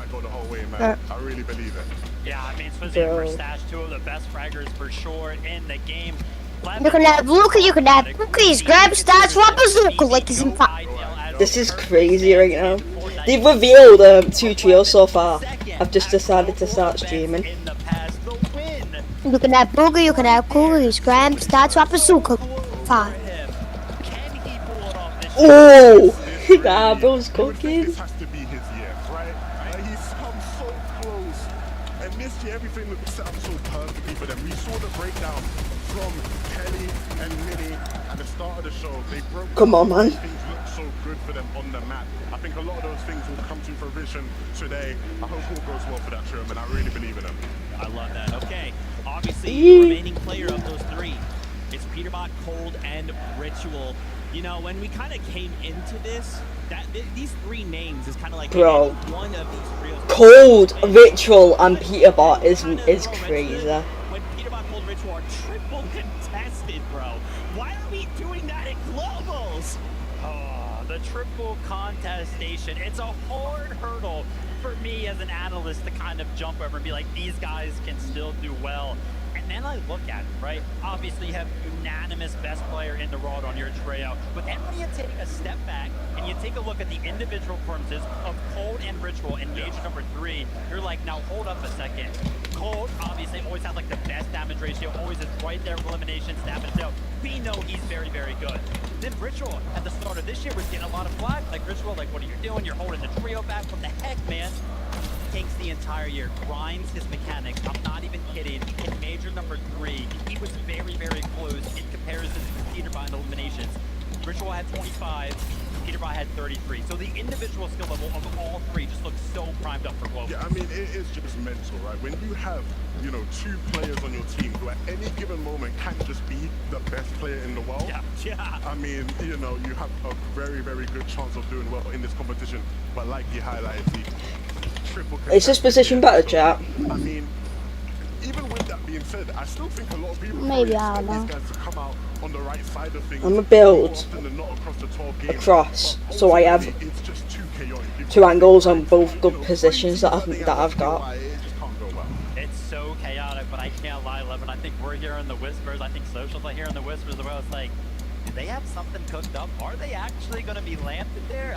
might go the whole way, man. I really believe it. Yeah, I mean, especially for Stash, two of the best fraggers for sure in the game. You can have Luka, you can have cookies, grab Stash, swap bazooka like he's in This is crazy right now. They've revealed 2 trios so far. I've just decided to start streaming. You can have Booger, you can have cookies, grab Stash, swap bazooka. Fine. Oh! Nah, bro's cooking. This has to be his year, right? He's come so close. And this year, everything looked set up so perfectly for them. We saw the breakdown from Kelly and Minnie at the start of the show. They broke. Come on, man. Things look so good for them on the map. I think a lot of those things will come to fruition today. I hope all goes well for that Sherman. I really believe in them. I love that. Okay, obviously the remaining player of those three is Peterbot, Cold, and Ritual. You know, when we kind of came into this, these three names is kind of like bro. One of these real Cold, Ritual, and Peterbot is crazy. When Peterbot, Cold, Ritual are triple contested, bro. Why are we doing that in globals? Oh, the triple contestation. It's a hard hurdle for me as an analyst to kind of jump over and be like, these guys can still do well. And then I look at it, right? Obviously, you have unanimous best player in the world on your trio. But then when you take a step back and you take a look at the individual performances of Cold and Ritual in Major number 3, you're like, now hold up a second. Cold obviously always has like the best damage ratio, always is right there with eliminations, damage. So we know he's very, very good. Then Ritual at the start of this year was getting a lot of flack. Like Ritual, like, what are you doing? You're holding the trio back. What the heck, man? Takes the entire year, grinds his mechanics. I'm not even kidding. In Major number 3, he was very, very close in comparison to Peterbot in eliminations. Ritual had 25, Peterbot had 33. So the individual skill level of all three just looks so primed up for global. Yeah, I mean, it is just mental, right? When you have, you know, 2 players on your team who at any given moment can just be the best player in the world. Yeah. I mean, you know, you have a very, very good chance of doing well in this competition. But like you highlighted, the triple. Is this position better, chat? I mean, even with that being said, I still think a lot of people Maybe, I don't expect know. these guys to come out on the right side of things. I'm gonna build more often than not across the 12 games. across, But so I have ultimately, it's just too chaotic. You've 2 got angles on both you good know, positions that crazy I've got. why it just can't go well. It's so chaotic, but I can't lie, Levin. I think we're hearing the whispers. I think socials are hearing the whispers as well. It's like, do they have something cooked up? Are they actually going to be landed there?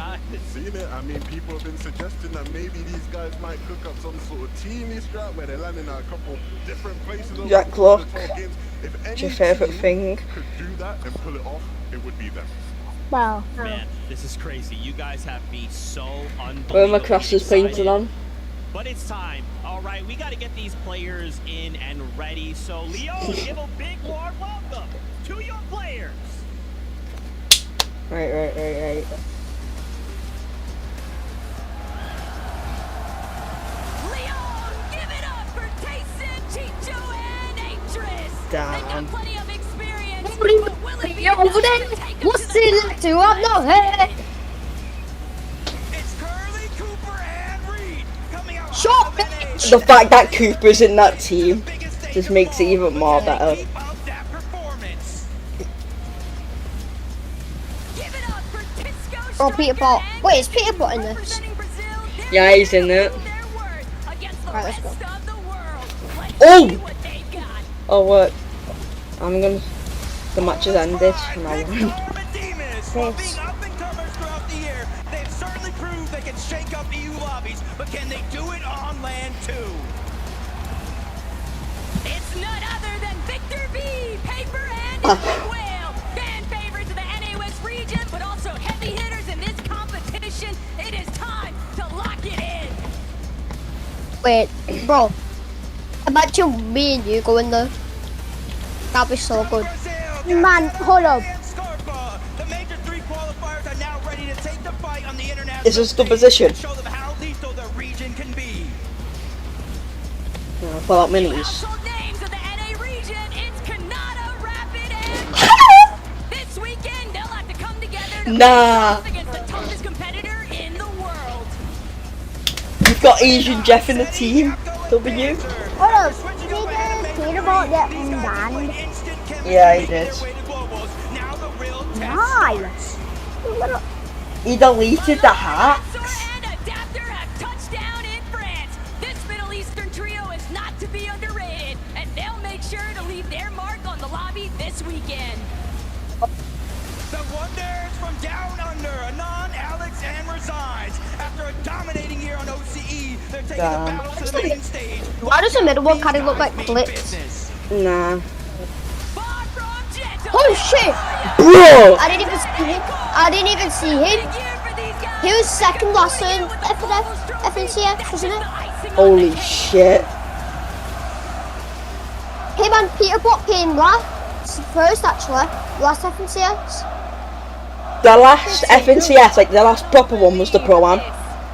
Seen it. I mean, people have been suggesting that maybe these guys might cook up some sort of teamy strat where they're landing at a couple different places. Over Jack the course of Lock. the 12 games. If any It's your favourite team thing. could do that and pull it off, it would be them. Wow. Man, this is crazy. You guys have me so unbelievable. Where are my crosses painted on? But it's time. All right, we got to get these players in and ready. So, Leo, give a big warm welcome to your players. Right. Leon, give it up for Tayson, Chicho, and Atris. Damn. They got plenty of experience. You're over there. What's it to? I'm not here. It's Curly, Cooper, and Reed coming out. Shut The fact that Cooper's in that team just makes it even more better. Keep up that performance. Give it up for Tisco, Oh, Peterbot. Striker, Wait, is Peterbot in this? representing Brazil. They're Yeah, he's in it. proving their worth against the Right, let's rest go. of the world. Let's Oh! see what they've got. Oh, what? I'm gonna. The match has ended. And I won. While being up-and-comers throughout the year, they've certainly proved they can shake up EU lobbies, but can they do it on land too? It's none other than Victor V, Paper, and Whale. Fan favorites of the NA West region, but also heavy hitters in this competition. It is time to lock it in. Wait, bro. Imagine me and you going there. That'd be so good. Man, hold up. The major 3 qualifiers are now ready to take the fight on the international Is this the stage position? and show them how lethal the region can be. Yeah, pull out minis. Household names of the NA region. It's Kanata, Rapid, and this weekend they'll have to come together to Nah. face off against the toughest competitor in the world. You've got Asian Jeff in the team. W. Hold up. Did Peterbot get banned? Yeah, he did. Nice. He deleted the hacks. And Adapter have touchdown in France. this weekend. The Wonders from Down Under, Anon, Alex, and Resides. After a dominating year on OCE, they're taking the battle to the main stage. Why does the middle one kind of look like Main Blitz? business. Nah. Far from gentle. Holy shit! Bro! I didn't even see him. I didn't even see him. Year for these guys. He was second last in FNCS, wasn't it? Holy shit. Him and Peter Buck came last. First, actually. Last FNCS. The last FNCS, like the last proper one, was the Pro-Am.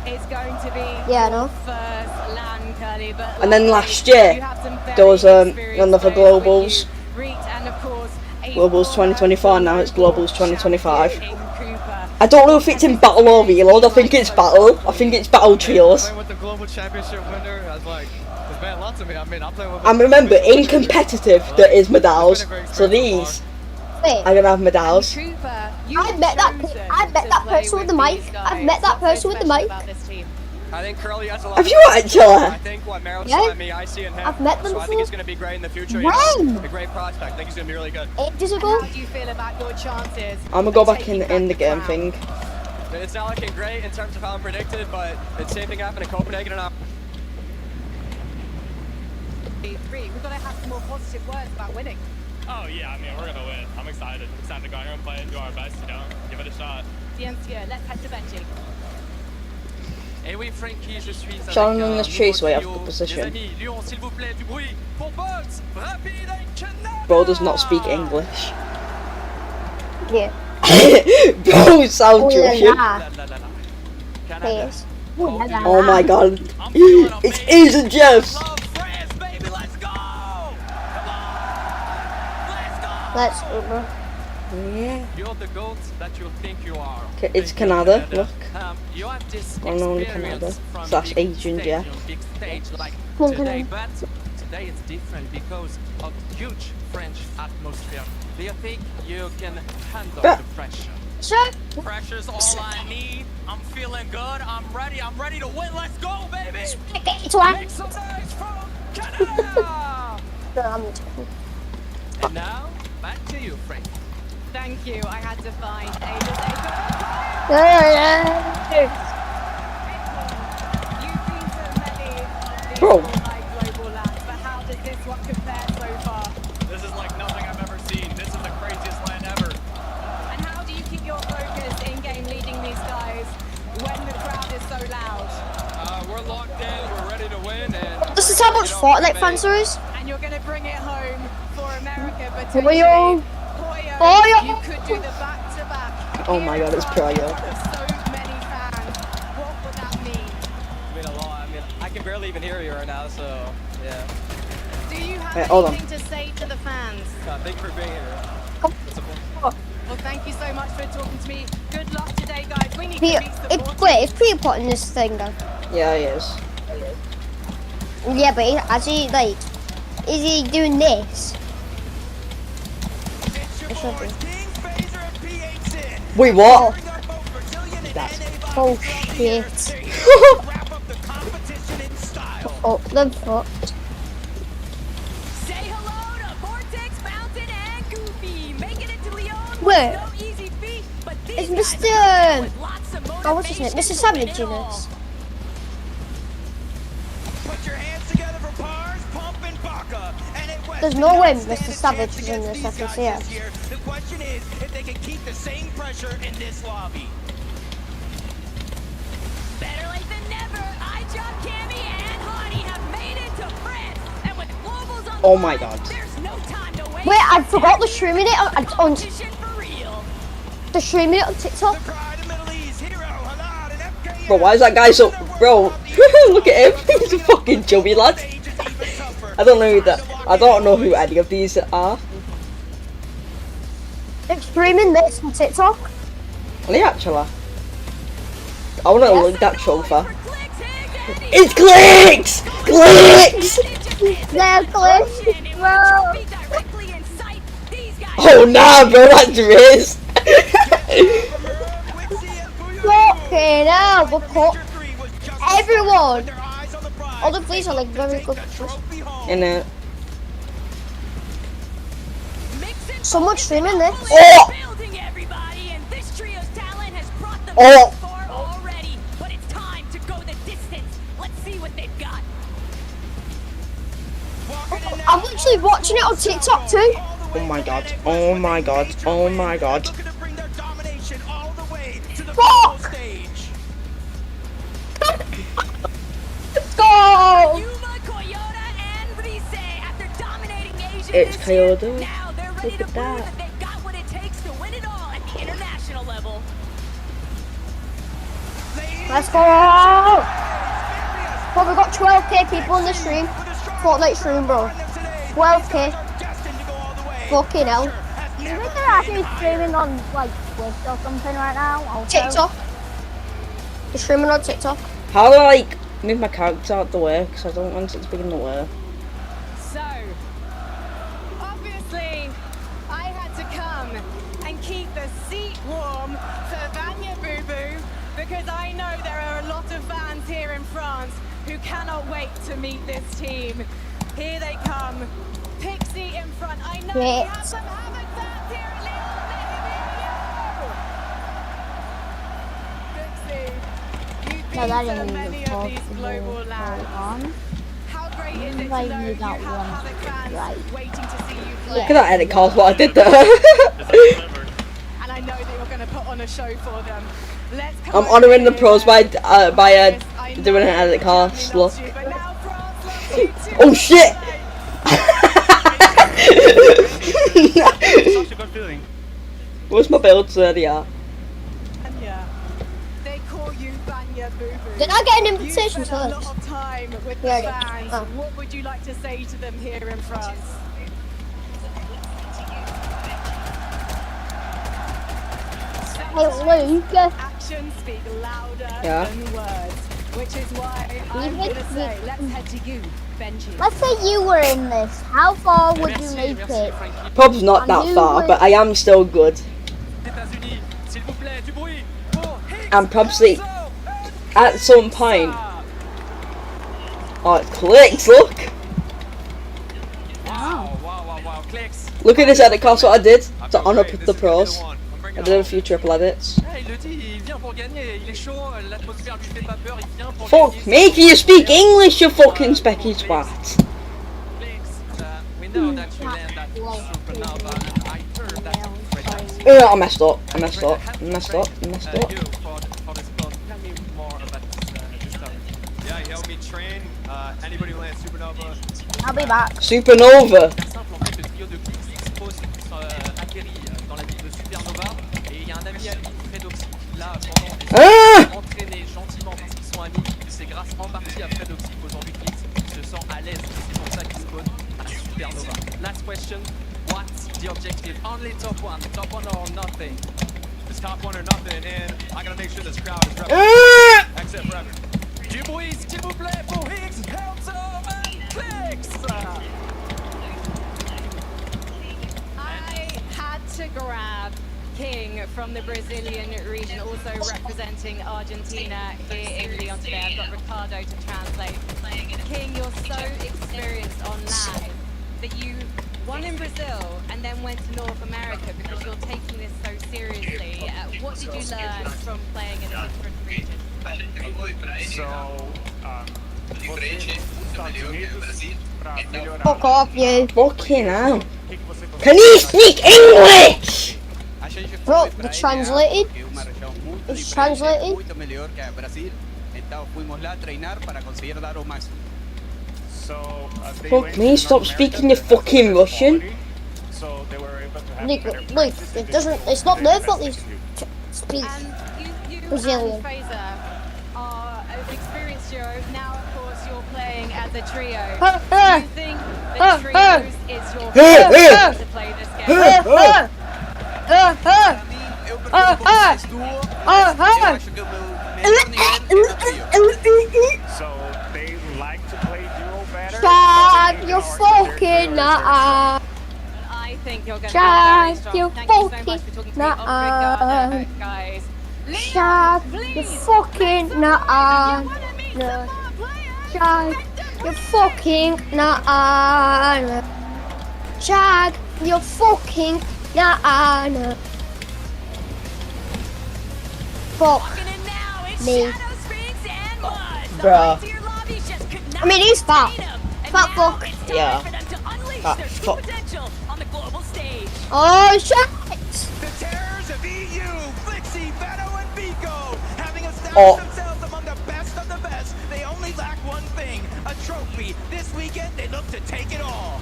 It's going to be Yeah, I know. first land, Curly, but And then luckily, last year, you have some very there was experienced another players with Globals. you. Reed and, of course, a Globals former 2024, now it's Globals 2025. champion in Cooper. I don't know if it's in Battle or Reload, I think it's Battle. I think it's Battle Trios. Playing with the global championship winner, I was like, it's meant a lot to me. I mean, I'm playing with. And remember, in competitive, there is medals. So these Wait. are gonna have medals. Cooper, you I bet that person with the mic. I've met that person with the mic. I think Curly has a lot. Have of you potential. actually? I think what Merrill Yeah. saw in me, I see in him. I've met them So I think before. he's going to be great in the future. When? A great prospect. I think he's going to be really good. Ages ago. How do you feel about your chances? I'm gonna go of back taking in the back game crown? thing. It's not looking great in terms of how I'm predicted, but the same thing happened in Copenhagen and We've got to have some more positive words about winning. Oh yeah, I mean we're gonna win. I'm excited. Excited to go out here and play and do our best, give it a shot. Ciencia, let's head to Benji. Et oui, Frankie, je suis avec Challenge un the chase way nouveau off the trio. position. Les amis, Lyon, s'il vous plaît, du bruit pour Bugs, Rapide et Canada. Bro does not speak English. Yeah. Bro sounds Oh, Russian. yeah. La, la, la, la. Canada. Please. Oh, yeah. Oh my god. I'm feeling It's amazing. Asian Jeffs. Love France, baby, let's go! Come on! Let's go! Let's Uber. Yeah. You're the goat that you think you are. Okay, it's Thank you, Canada, look. You have this Well known experience Canada. from Slash big Asian, stage, yeah. big stage like Well, today, Canada. but today it's different because of huge French atmosphere. Do you think you can handle Yeah. the pressure? Sure. Pressure's all I need. I'm feeling good. I'm ready. I'm ready to win. Let's go, baby! Get it to one. Make some noise from Canada! No, I'm joking. And now, back to you, Frank. Thank you. I had to find a good You've been to many of Bro. these like global lands, but how does this one compare so far? This is like nothing I've ever seen. This is the craziest land ever. And how do you keep your focus in game leading these guys when the crowd is so loud? We're locked in, we're ready to win, and This is how much Fortnite fans there is. And you're going to bring it home for America, but Poyo. Poyo. you could do the back-to-back. Oh my god, it's Poyo. So many fans. What would that mean? I mean, a lot. I mean, I can barely even hear you right now, so yeah. Do you have Hey, hold on. anything to say to the fans? Thank you for being here. It's a pleasure. Well, thank you so much for talking to me. Good luck today, guys. We need Peter, to be supportive. wait, it's Peter putting this thing down. Yeah, he is. Yeah, but actually, like, is he doing this? It's your It should boys, be. King, Phaser, and PH Wait, what? Bring up both Brazilian and That's- NA Oh bodies throughout the year. shit. They're here to wrap up the competition in style. Oh, the fuck. Say hello to Vortex, Fountain, and Goofy. Making it to Lyon Wait. was no easy feat, but It's these Mr. guys with lots of Oh, what's his name? motivation Mr. to win Savage it in all. this. Put your hands together for Pars, Pump, and Baca. And at West, There's no way they stand Mr. a Savage chance is in against this these guys FNCS. this year. The question is if they can keep the same pressure in this lobby. Better late than never. iJob, Cammy, and Hardy have made it to France. And with globals on the Oh my line, god. there's no time to waste. Wait, I forgot to streaming it on Competition for real. the streaming it on TikTok. The pride of Middle East, Hero, Halad, and FKM. Bro, why is that guy so... Bro, look at him. He's a fucking chubby lad. I don't know who that... I don't know who any of these are. It's streaming this on TikTok. Are they actually? I want to Yes. look that trophy. For clicks, Higgs, and It's clicks! Clicks! They're close. Bro. Be directly in sight. These guys Oh nah, bro, that's Riz. Fucking hell, we're caught. Everyone. All the police are like very good. In it. mix it Someone's streaming this. Oh! Building everybody, and this trio's talent has brought them Oh. far already. But it's time to go the distance. Let's see what they've got. I'm actually watching it on TikTok too. Oh my god. Oh my god. Oh my god. Looking to bring their domination all the way to the Fuck. final stage. Let's go! Yuma, Toyota, and Rise, after dominating Asia It's this year, Toyota. now they're ready Look to at prove that. that they've got what it takes to win it all at the international level. Let's go! Bro, we got 12k people in the stream. Fortnite stream, bro. 12k. Fucking hell. You think they're actually streaming on like Twitch or something right now? Also? TikTok. You're streaming on TikTok. How do I like move my character out the way? Because I don't want it to be in the way. So, obviously, I had to come and keep the seat warm for Vanya Boo Boo because I know there are a lot of fans here in France who cannot wait to meet this team. Here they come. Pixie in front. I know we have Yes. some Havoc fans here in Leon. Pixie, you've No, been that to isn't many even of these possible. global Hold lands. on. How great is it to Like, know you you got have one Havoc fans right. waiting to see you play? Look at that edit card, what I did there. And I know that you're going to put on a show for them. Let's come I'm over honouring the here, pros by Chris. I doing an know edit card. Germany Look. loves you, but now France loves you too. Oh shit! Such a good feeling. Where's my builds there? They are. Vanya. They call you Vanya Boo Boo. Did I get an You invitation spent a first? lot of time with Yeah, I the did. fans. Oh. What would you like to say to them here in France? Hey, Luke. Actions speak louder Yeah. than words, which is why I'm Even gonna say, let's head to you, Benji. Let's say you were in this. How far would you Merci, make merci, it? Frankie. Probably not And that you far, would- but I am still good. États-Unis, s'il vous plaît, du bruit pour Hicks. I'm probably at some point. Oh, it clicks, look! Wow, wow, wow, wow, clicks. Look at this edit card, what I did to honour the pros. I did a few triple edits. Ah, il le dit, il vient pour gagner, il est chaud, l'atmosphère lui fait pas peur, il vient pour Fuck gagner. me, can you speak English, you fucking specky twat? Clicks, we know that you land that supernova, and I heard that I messed up, I messed up, I messed up, I messed up. You for this build. Tell me more about this stuff. Yeah, he helped me train. Anybody who lands Supernova. I'll be back. Supernova! C'est simple, en fait, le trio de Clicks expose atterrit dans la ville de Supernova, et il y a un ami à lui, Fredoxy, qui l'a pendant des Ah! entraîné gentiment parce qu'ils sont amis, et c'est grâce en partie à Fredoxy qu'aujourd'hui Clicks se sent à l'aise, et c'est pour ça qu'il spawn à la Supernova. Last question, what's the objective? Only top one or nothing. It's top one or nothing, and I gotta make sure this crowd is ready. Ah! Except forever. Du bruit, s'il vous plaît, pour Hicks, Helter, and Clicks! I had to grab King from the Brazilian region, also representing Argentina here in Lyon today. I've got Ricardo to translate. King, you're so experienced on land that you won in Brazil and then went to North America because you're taking this so seriously. What did you learn from playing in a different region? So, você nos Estados Unidos pra melhorar. Fuck off, you. Fucking hell. O que que você Can you speak English? A gente foi Bro, pra it's LA, translated. que é uma região muito It's diferente, translated. muito melhor que a Brasil. Então fomos lá treinar para conseguir dar o máximo. So, they Fuck went me, to stop North speaking America your fucking to Russian. quality, So they were able to have Luke, better Luke, practice it and doesn't, they it's not could their best fault they execute. speak. And you Brazilian. and Fraser are an experienced duo. Now, of course, you're playing as a trio. Do you think the trios is your favorite to play this game? Para mim, eu prefiro vocês duo, mas eu acho que o meu melhor nível é no trio. So they like to play duo better. Chad, but you're our superior fucking is our nuts. I think you're going to be very Chad, strong. you Thank you so much fucking for talking to me off Ricardo, guys. Chad, you fucking nuts. Chad, you fucking nuts. Chad, You're fucking nah. Fuck Walking in now, it's me. Shadow Sphinx and Mud. The Bruh. Frontier lobbies just could not I mean, he's fat. contain 'em. And Fat now fuck. it's time Yeah. for them to unleash Fat their true fuck. potential on the global stage. Oh shit! The terrors of EU, Flixie, Veto, and Vico, having established Oh. themselves among the best of the best, they only lack one thing, a trophy. This weekend, they look to take it all.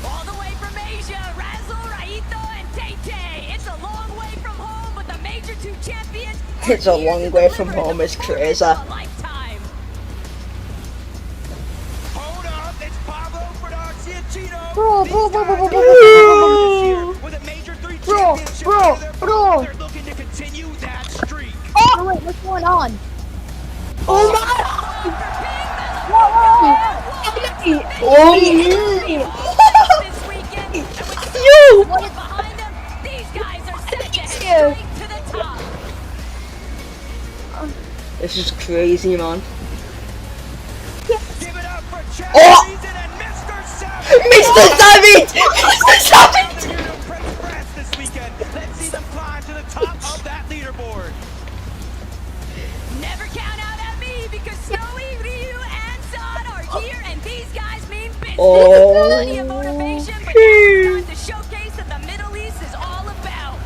All the way from Asia, Razzle, Raito, and Tay-Tay. It's a long way from home, but the major two champions are It's a here long to way from deliver home, the it's performance crazy. of a lifetime. Hold up, it's Pablo Franciachino. Bro, These bro, guys bro, bro, are bro, this bro. year with a major 3 Bro, championship bro, under their bro. belt. They're looking to continue that streak. Oh Wait, what's going on? Oh my! Oh, This weekend, and with so you! much behind them, these guys are set to head You. straight to the top. This is crazy, man. Give it up for Chad Oh! Reason and Mr. Savage. Mr. Savage! Mr. Savage! They're here to press France this weekend. Let's see them climb to the top of that leaderboard. Never count out at me because Snowy, Ryu, and Zod are here, and these guys mean business. Oh, Plenty of motivation, but now it's time to showcase that the Middle East is all about.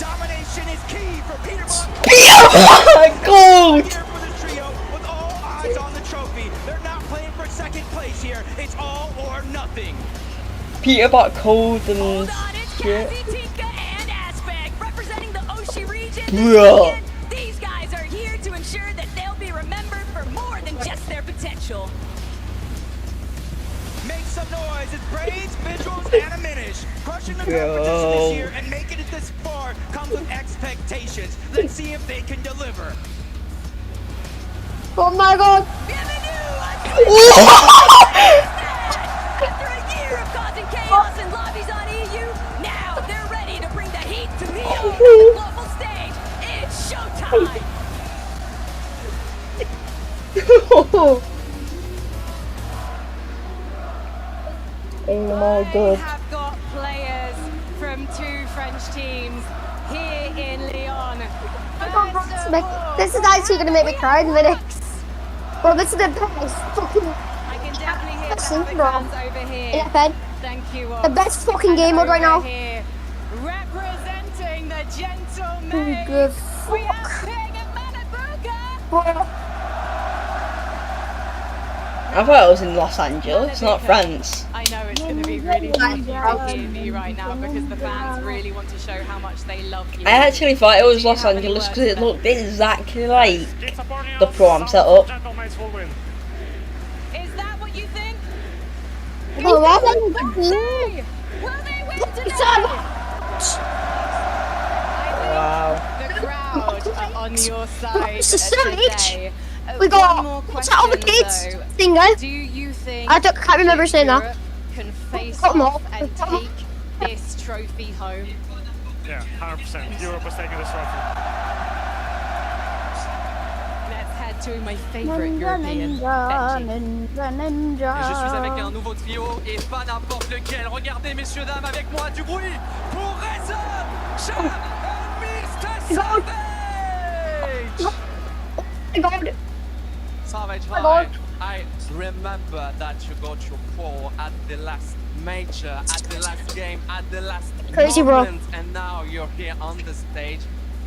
Domination is key for Peter Von Gold! here for the trio with all eyes on the trophy. They're not playing for second place here. It's all or nothing. Peter Bot Cold and Hold on, it's shit. Cassie, Tika, and Aspect representing the Oshi region. This Bruh. weekend, these guys are here to ensure that they'll be remembered for more than just their potential. Make some noise. It's Braids, Visuals, and a Minish. Crushing the competition this year and making it this far comes with expectations. Let's see if they can deliver. Oh my god! After a year of causing chaos in lobbies on EU, now they're ready to bring the heat to Lyon on the global stage. It's showtime. Oh my We god. have got players from 2 French teams here in Lyon. This is actually gonna make me cry in a minute. Bro, this is the best fucking I can definitely hear the Listen, Havoc bro. fans over here. NFL. Thank you all. The best fucking And game mode right now. over here, representing the gentlemen. Good We have fuck. Ping and Manabuka. Bro. I thought it was in Los Angeles, not France. I know it's going to be really hard to hear me right now because the fans really want to show how much they love you. I actually thought it was Los Angeles because it looked exactly like the Pro Am setup. Is that what you think? Bro, why would Will they win tonight? Wow. The crowd are on your side It's a savage. today. We got One more what's that other question, kids though. thing, guys? Do you think Can't remember saying that. Europe can face Got 'em off all. and Got 'em all. take this trophy home? Yeah, 100%. Europe is taking this trophy. Let's head to my favorite Ninja, European, ninja, Benji. ninja, ninja. Et je suis avec un nouveau trio et pas n'importe lequel. Regardez, messieurs, dames, avec moi du bruit pour Reza, Chad et Mr. Savage. Savage, hi. I remember that you got your pole at the last major, at the last game, at the last Crazy, bro. moment, and now you're here on the stage.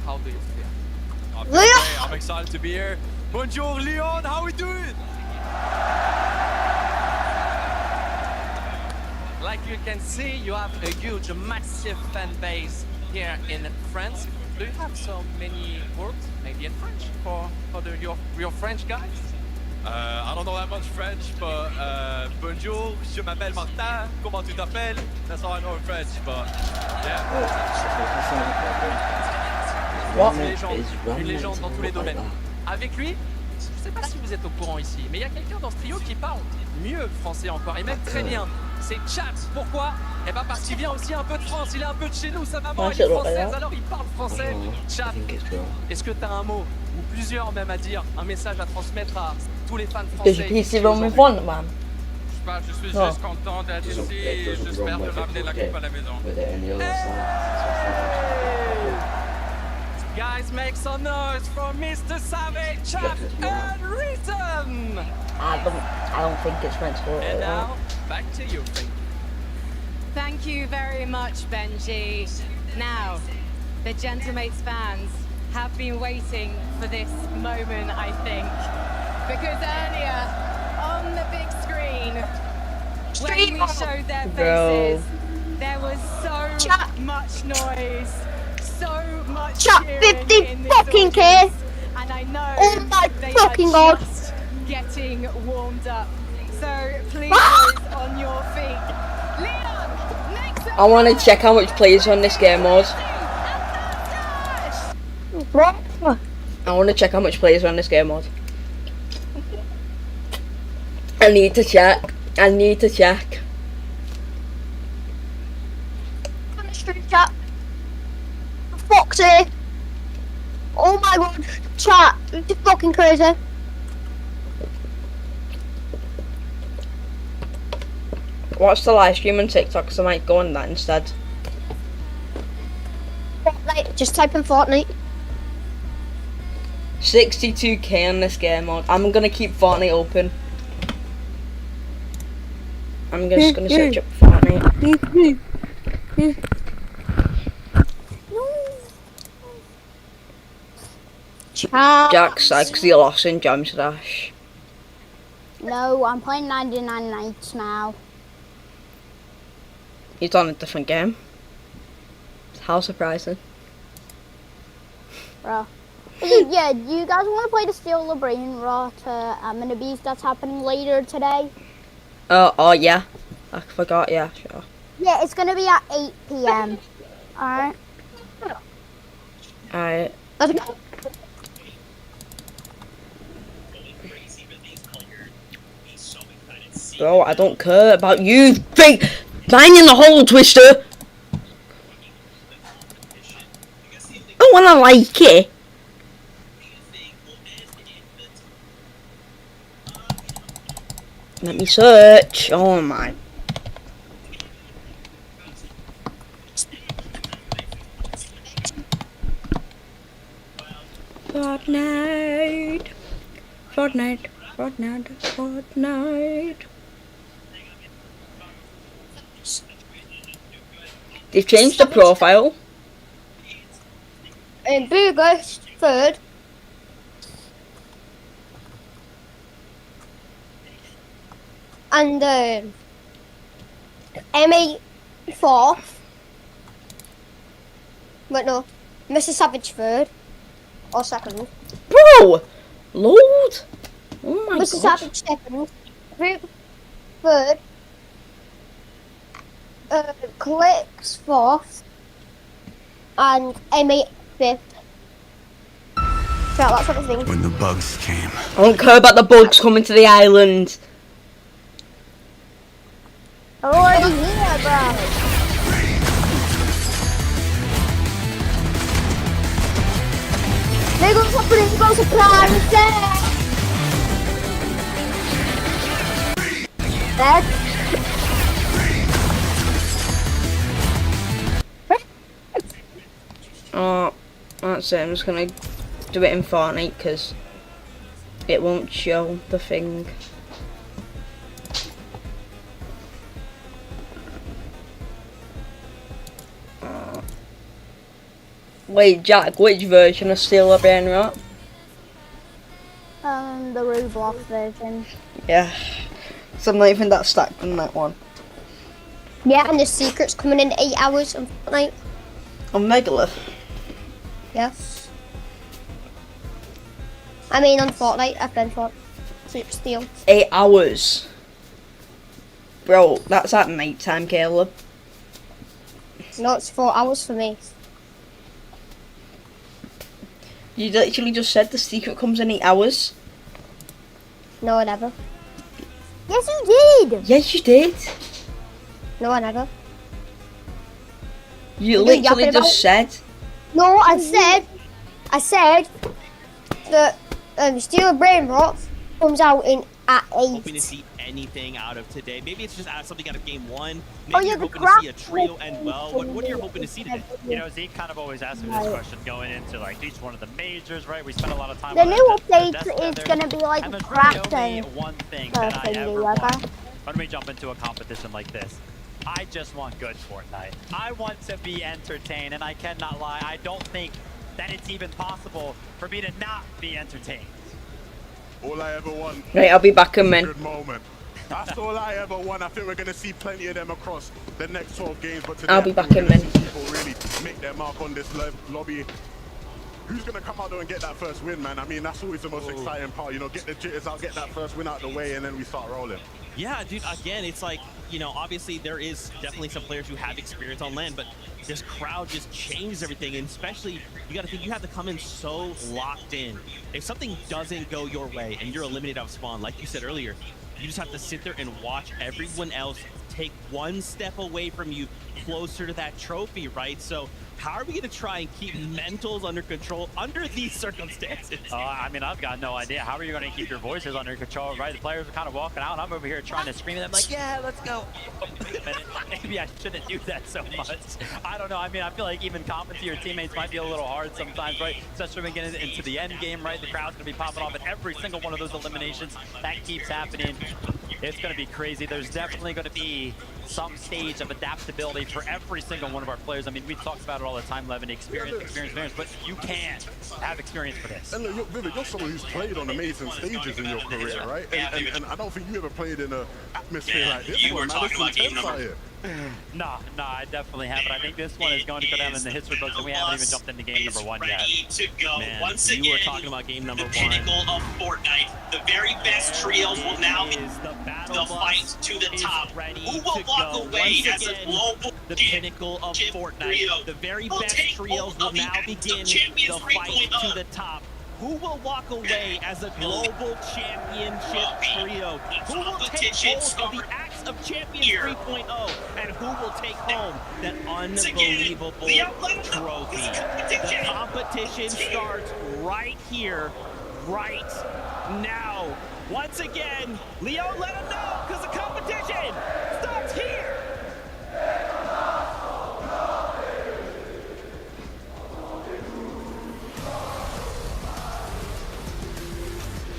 How do you feel? Leon! I'm excited to be here. Bonjour, Leon. How we doing? Like you can see, you have a huge, massive fan base here in France. Do you have so many words, maybe in French, for your French guys? I don't know that much French, but bonjour, je m'appelle Martin, comment tu t'appelles? That's all I know in French, but yeah. Une légende dans tous les domaines. Avec lui, je sais pas si vous êtes au courant ici, mais il y a quelqu'un dans ce trio qui parle mieux français encore, et même très bien. C'est Chad. Pourquoi? Eh ben parce qu'il vient aussi un peu de France, il est un peu de chez nous, sa maman elle est française, alors il parle français. Chad, est-ce que tu as un mot, ou plusieurs même à dire, un message à transmettre à tous les fans Because français you ici PC run with aujourd'hui? one, man. pas, je suis Oh. juste content d'être ici et j'espère te ramener la coupe à la maison. Guys, make some noise for Mr. Savage, Chat, and Rhythm! I don't think it's meant to work And like that. now, back to you, Fink. Thank you very much, Benji. Now, the Gentlemates fans have been waiting for this moment, I think. Because earlier, on the big screen, when we showed their faces, there was so much noise, so much cheering 50 in this fucking K. audience, and I know Oh my they fucking are God. just getting warmed up. So please, on your feet. Leon, next up. I want to check how much players are on this game mode. What? I want to check how much players are on this game mode. I need to check. I need to check. On the street chat. Foxy. Oh my god. Chat. It's fucking crazy. Watch the live stream on TikTok because I might go on that instead. Fortnite. Just type in Fortnite. 62k on this game mode. I'm gonna keep Fortnite open. I'm just gonna search up Fortnite. Chat. Jack Sykes, you lost in Jam Dash. No, I'm playing 99 Nights now. He's on a different game. How surprising. Bro. Yeah, do you guys want to play the Steal the Brain Rot Minibees that's happening later today? Oh yeah. I forgot, yeah, sure. Yeah, it's going to be at 8 p.m. Alright? Alright. Bro, I don't care about you. Bang in the hole, Twister. I wanna like it. Let me search. Oh my. Fortnite. Fortnite. Fortnite. Fortnite. They've changed the profile. Boo goes third. And Emmy fourth. But no, Mr. Savage third. Or second. Bro! Load! Oh my Mr. god. Savage second. Boo third. Clicks fourth. And Emmy fifth. So that's what I think. When the bugs came. I don't care about the bugs coming to the island. I'm already here, bro. There goes a Pringle surprise there. Oh, that's it. I'm just gonna do it in Fortnite because it won't show the thing. Wait, Jack, which version of Steal the Brain Rot? The Roblox version. Yeah. So I'm not even that stacked on that one. Yeah, and the secret's coming in 8 hours on Fortnite. On Megalith? Yes. I mean on Fortnite, I've been for Steal. 8 hours. Bro, that's at night time, Caleb. No, it's 4 hours for me. You literally just said the secret comes in 8 hours. No, I never. Yes, you did. Yes, you did. No, I never. You What are you literally yapping just said. No, I said that Steal a Brain Rot comes out in at 8. Hoping to see anything out of today. Maybe it's just something out of game 1. Maybe Oh, yeah, you're the hoping to see a trio end well. What are you hoping to see today? You know, Zeke kind of always asks me this question going into like each one of the majors, right? We spend a lot of time The on new the update desk is together, gonna be like and there's cracked really and only one thing that I thingy, ever okay? want when we jump into a competition like this. I just want good Fortnite. I want to be entertained, and I cannot lie, I don't think that it's even possible for me to not be entertained. All I ever want. Right, I'll be back in, man. Good moment. That's all I ever want. I think we're going to see plenty of them across the next 12 games. But today, I'll be back in, man. People really make their mark on this lobby. Who's going to come out there and get that first win, man? I mean, that's always the most exciting part. You know, get the jitters out, get that first win out of the way, and then we start rolling. Yeah, dude, again, it's like, you know, obviously there is definitely some players who have experience on land, but this crowd just changes everything, and especially, you gotta think, you have to come in so locked in. If something doesn't go your way and you're eliminated out of spawn, like you said earlier, you just have to sit there and watch everyone else take one step away from you closer to that trophy, right? So how are we going to try and keep mentals under control under these circumstances? I mean, I've got no idea. How are you going to keep your voices under control, right? The players are kind of walking out. I'm over here trying to scream at them like, yeah, let's go. Wait a minute. Maybe I shouldn't do that so much. I don't know. I mean, I feel like even comping to your teammates might be a little hard sometimes, right? Especially when we get into the end game, right? The crowd's going to be popping off at every single one of those eliminations. That keeps happening. It's going to be crazy. There's definitely going to be some stage of adaptability for every single one of our players. I mean, we talk about it all the time, Levin, experience, but you can have experience for this. And look, Vivid, you're someone who's played on amazing stages in your career, right? And I don't think you ever played in an atmosphere like this. You were talking about game number. No, I definitely haven't. I think this one is going to go down in the history books, and we haven't even jumped into game number 1 yet. To go. Man, once you again, were talking about game number the 1. pinnacle of Fortnite. The very best trios will now be the fight to the top. Who will walk away as a global the pinnacle of Fortnite? The very best trios will now begin the fight to the top. Who will walk away as a global championship trio? Who will take hold of the Axe of Champions 3.0? And who will take home that unbelievable trophy? The competition starts right here, right now. Once again, Leo, let him know, because the competition starts here.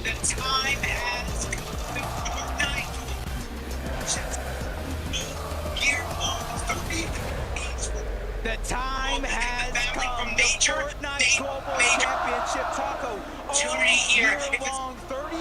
The time has come. Fortnite. Gear 30. The time has come. From major, Fortnite Global Championship Taco. here. Long, 33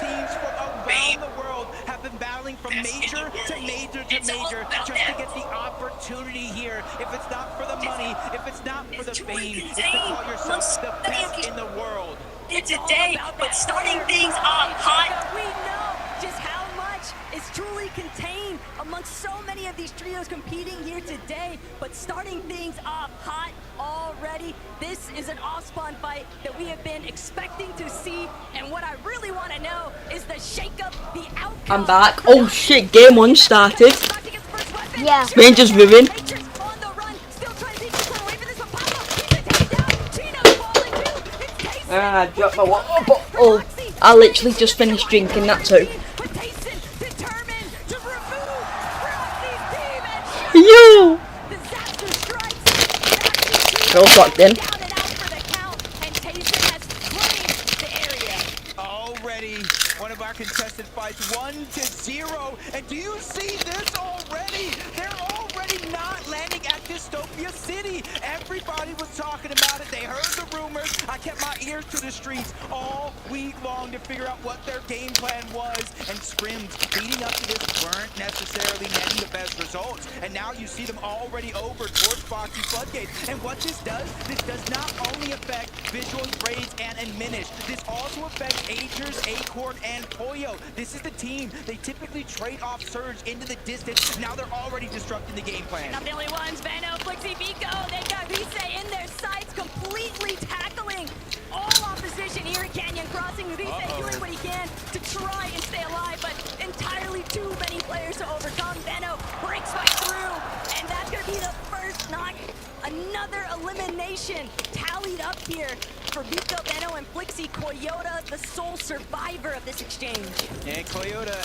teams from around the world have been battling from major to major to major just to get the opportunity here. If it's not for the money, if it's not for the fame, it's to call yourself the best in the world. It's a day, but starting things off hot. We know just how much is truly contained amongst so many of these trios competing here today, but starting things off hot already. This is an off-spawn fight that we have been expecting to see, and what I really want to know is the shake-up, the outcome. I'm back. Oh shit, game 1 started. Yeah. Rangers Riven. I dropped my water bottle. I literally just finished drinking that too. Yo! Girls locked in. Already, one of our contested fights, 1-0. And do you see this already? They're already not landing at Dystopia City. Everybody was talking about it. They heard the rumors. I kept my ears to the streets all week long to figure out what their game plan was. And scrims leading up to this weren't necessarily netting the best results. And now you see them already over towards Foxy Floodgate. And what this does not only affect Visuals, Raids, and Minish. This also affects Agers, Acorn, and Poyo. This is the team. They typically trade off Surge into the distance. Now they're already disrupting the game plan. Not the only ones, Vano, Flixie, Vico, they've got Rise in their sights, completely tackling all opposition here at Canyon Crossing. Rise doing what he can to try and stay alive, but entirely too many players to overcome. Vano breaks right through, and that's going to be the first knock. Another elimination tallied up here for Vico, Benno, and Flixie. Coyota, the sole survivor of this exchange. And Coyota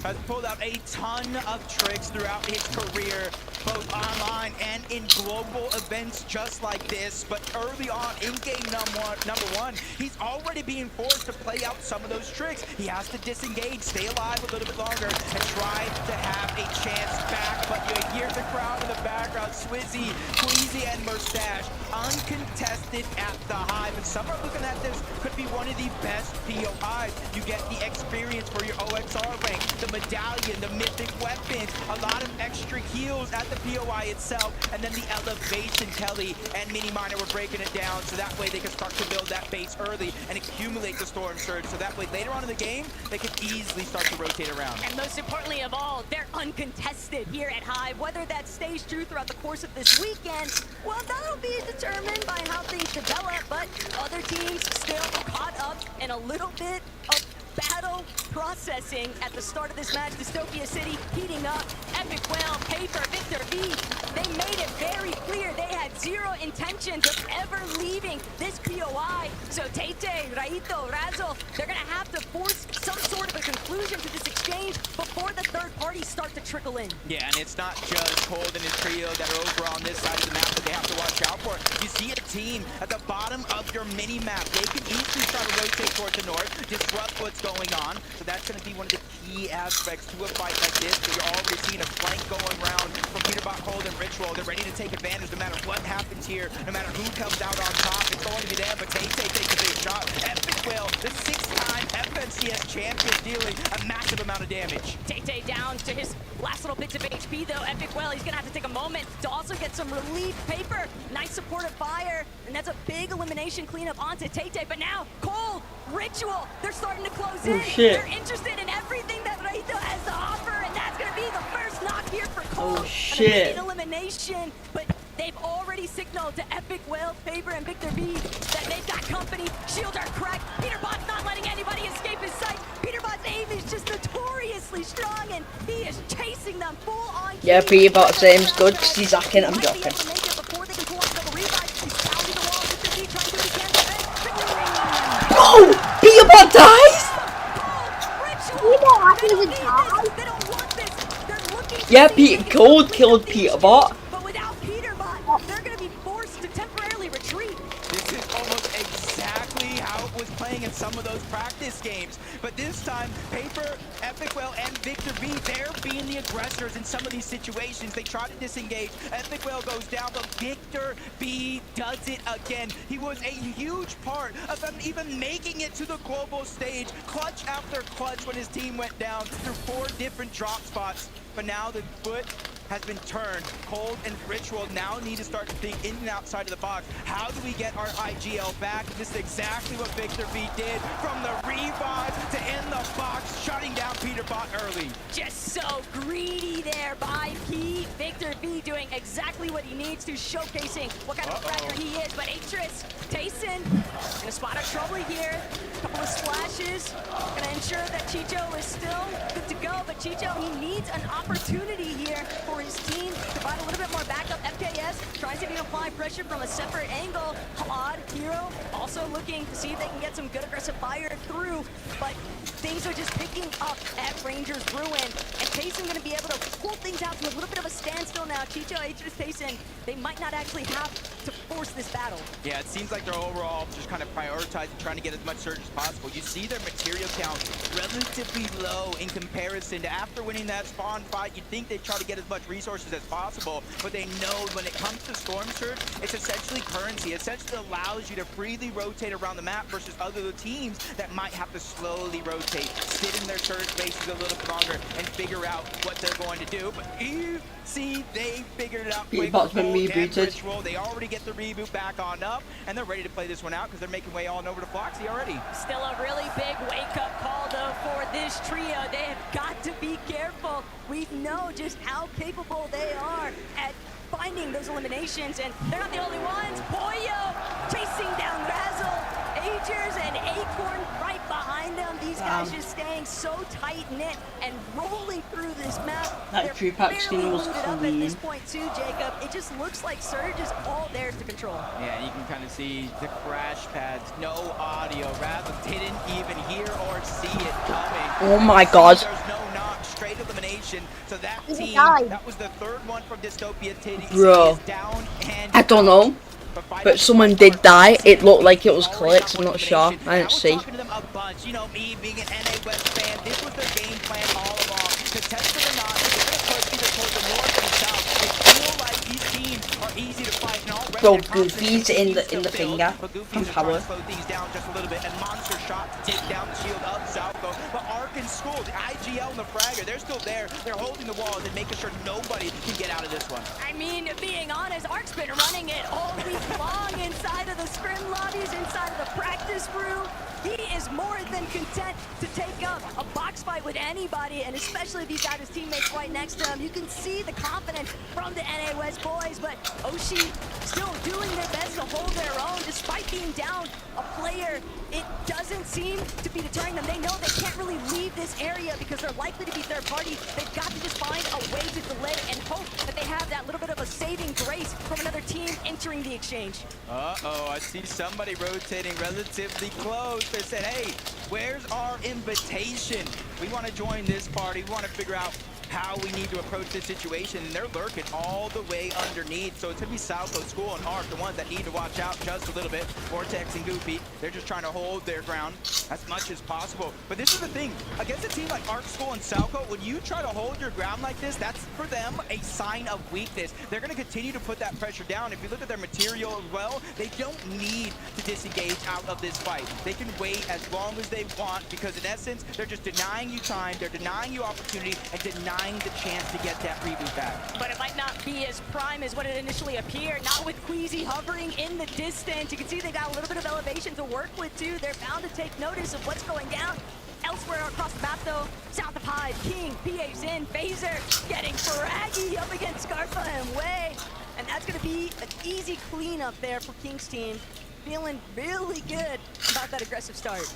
has pulled out a ton of tricks throughout his career, both online and in global events just like this. But early on in game number one, he's already being forced to play out some of those tricks. He has to disengage, stay alive a little bit longer, and try to have a chance back. But you hear the crowd in the background, Swizzy, Queasy, and Mustache, uncontested at the Hive. And some are looking at this, could be one of the best POIs. You get the experience for your OXR rank, the medallion, the mythic weapons, a lot of extra heals at the POI itself, and then the elevation. Kelly and Mini Miner were breaking it down so that way they can start to build that base early and accumulate the Storm Surge, so that way later on in the game, they can easily start to rotate around. And most importantly of all, they're uncontested here at Hive. Whether that stays true throughout the course of this weekend, well, that'll be determined by how things develop, but other teams still caught up in a little bit of battle processing at the start of this match. Dystopia City heating up. Epic Whale, Paper, Victor V, they made it very clear they had zero intentions of ever leaving this POI. So Tate, Raito, Razzle, they're gonna have to force some sort of a conclusion to this exchange before the third parties start to trickle in. Yeah, and it's not just Cold and his trio that are over on this side of the map that they have to watch out for. You see a team at the bottom of your mini map. They can easily try to rotate towards the north, disrupt what's going on. So that's going to be one of the key aspects to a fight like this. You're already seeing a flank going around from Peterbot, Cold, and Ritual. They're ready to take advantage no matter what happens here, no matter who comes out on top. It's going to be them, but Tate takes a big shot. Epic Whale, the 6-time FNCS champion, dealing a massive amount of damage. Tate down to his last little bits of HP though. Epic Whale, he's gonna have to take a moment to also get some relief. Paper, nice supportive fire, and that's a big elimination cleanup onto Tate. But now, Cold, Ritual, they're starting to close in. Shit. They're interested in everything that Raito has to offer, and that's gonna be the first knock here for Cold. Shit. An elimination, but they've already signaled to Epic Whale, Paper, and Victor V that they've got company. Shields are cracked. Peterbot's not letting anybody escape his sight. Peterbot's aim is just notoriously strong, and he is chasing them full on. Yeah, Peterbot's aim's good because he's hacking. I'm joking. Oh! Peterbot dies? Yeah, Cold killed Peterbot. But without Peterbot, they're going to be forced to temporarily retreat. This is almost exactly how it was playing in some of those practice games. But this time, Paper, Epic Whale, and Victor V, they're being the aggressors in some of these situations. They try to disengage. Epic Whale goes down, but Victor V does it again. He was a huge part of them even making it to the global stage. Clutch after clutch when his team went down through 4 different drop spots. But now the foot has been turned. Cold and Ritual now need to start to think in and outside of the box. How do we get our IGL back? This is exactly what Victor V did, from the revive to in the box, shutting down Peterbot early. Just so greedy there by Pete. Victor V doing exactly what he needs to, showcasing what kind of fracker he is. But Atris, Tayson, in a spot of trouble here. A couple of splashes. Gonna ensure that Chicho is still good to go. But Chicho, he needs an opportunity here for his team to provide a little bit more backup. FKS tries to even apply pressure from a separate angle. Odd Hero also looking to see if they can get some good aggressive fire through. But things are just picking up at Rangers Ruin. And Tayson going to be able to pull things out to a little bit of a standstill now. Chicho, Atris, Tayson, they might not actually have to force this battle. Yeah, it seems like they're overall just kind of prioritizing trying to get as much surge as possible. You see their material count relatively low in comparison to after winning that spawn fight. You'd think they'd try to get as much resources as possible, but they know when it comes to Storm Surge, it's essentially currency. It essentially allows you to freely rotate around the map versus other teams that might have to slowly rotate, sit in their surge bases a little bit longer, and figure out what they're going to do. But you see, they figured it out quick. Peterbot's been rebooted. They already get the reboot back on up, and they're ready to play this one out because they're making way on over to Floxy already. Still a really big wake-up call, though, for this trio. They have got to be careful. We know just how capable they are at finding those eliminations, and they're not the only ones. Pollo chasing down Razzle, Agers, and Acorn right behind them. These These guys just staying so tight-knit and rolling through this map. That crew pack skin was up at this clean. point too, Jacob. It just looks like Surge is all theirs to control. Yeah, you can kind of see the crash pads, no audio. Rav didn't even hear or see it coming. Oh my god. There's no knock, straight elimination. So that team, that was the third one from Dystopia City. Bro, is down and I don't know, but someone did die. It looked like it was Clicks, I'm not sure. I didn't see. talking to them a bunch. You know, me being an NA West fan, this was their game plan all along. Contested or not, they're going to push either towards the north or the south. They feel like these teams are easy to fight, and already Bro, their confidence Goofy's in the finger but Goofy's from are trying power. to slow things down just a little bit, and monster shot to take down the shield of Southco. But Ark and School, the IGL and the Fragger, they're still there. They're holding the walls and making sure nobody can get out of this one. I mean, being honest, Ark's been running it all week long inside of the scrim lobbies, inside of the practice room. He is more than content to take up a box fight with anybody, and especially if he's got his teammates right next to him. You can see the confidence from the NA West boys, but Oshi still doing their best to hold their own despite being down a player. It doesn't seem to be deterring them. They know they can't really leave this area because they're likely to be third party. They've got to just find a way to delay and hope that they have that little bit of a saving grace from another team entering the exchange. Uh-oh, I see somebody rotating relatively close. They said, hey, where's our invitation? We want to join this party. We want to figure out how we need to approach this situation, and they're lurking all the way underneath. So it's gonna be Southco, School, and Ark, the ones that need to watch out just a little bit. Vortex and Goofy, they're just trying to hold their ground as much as possible. But this is the thing, against a team like Ark, School, and Southco, when you try to hold your ground like this, that's for them a sign of weakness. They're gonna continue to put that pressure down. If you look at their material as well, they don't need to disengage out of this fight. They can wait as long as they want, because in essence, they're just denying you time, they're denying you opportunity, and denying the chance to get that reboot back. But it might not be as prime as what it initially appeared. Not with Queasy hovering in the distance. You can see they got a little bit of elevation to work with too. They're bound to take notice of what's going down. Elsewhere across the map though, south of Hyde, King, PA Zin, Phaser getting fraggy up against Scarpa and Way. And that's gonna be an easy cleanup there for King's team. Feeling really good about that aggressive start.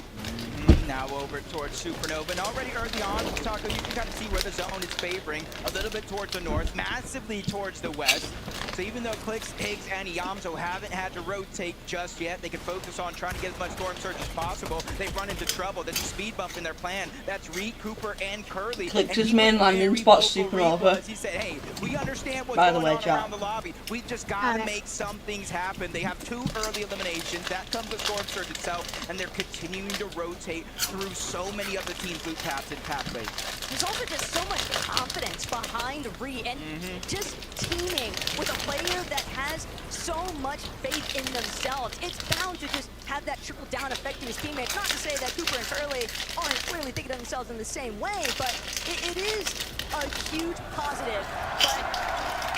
Now over towards Supernova, and already early on, Taco, you can kind of see where the zone is favoring a little bit towards the north, massively towards the west. So even though Clicks, Higgs, and Yamzo haven't had to rotate just yet, they can focus on trying to get as much Storm Surge as possible. They've run into trouble. There's a speed bump in their plan. That's Reed, Cooper, and Curly. Clicks' main landing spot, Supernova. He said, hey, we understand what's By the going way, on chat. around the lobby. We just gotta make some things happen. They have 2 early eliminations. That comes with Storm Surge itself, and they're continuing to rotate through so many other teams' loot paths and pathways. There's also just so much confidence behind Ree, and just teaming with a player that has so much faith in themselves. It's bound to just have that trickle down effect to his teammates. Not to say that Cooper and Curly aren't clearly thinking of themselves in the same way, but it is a huge positive. But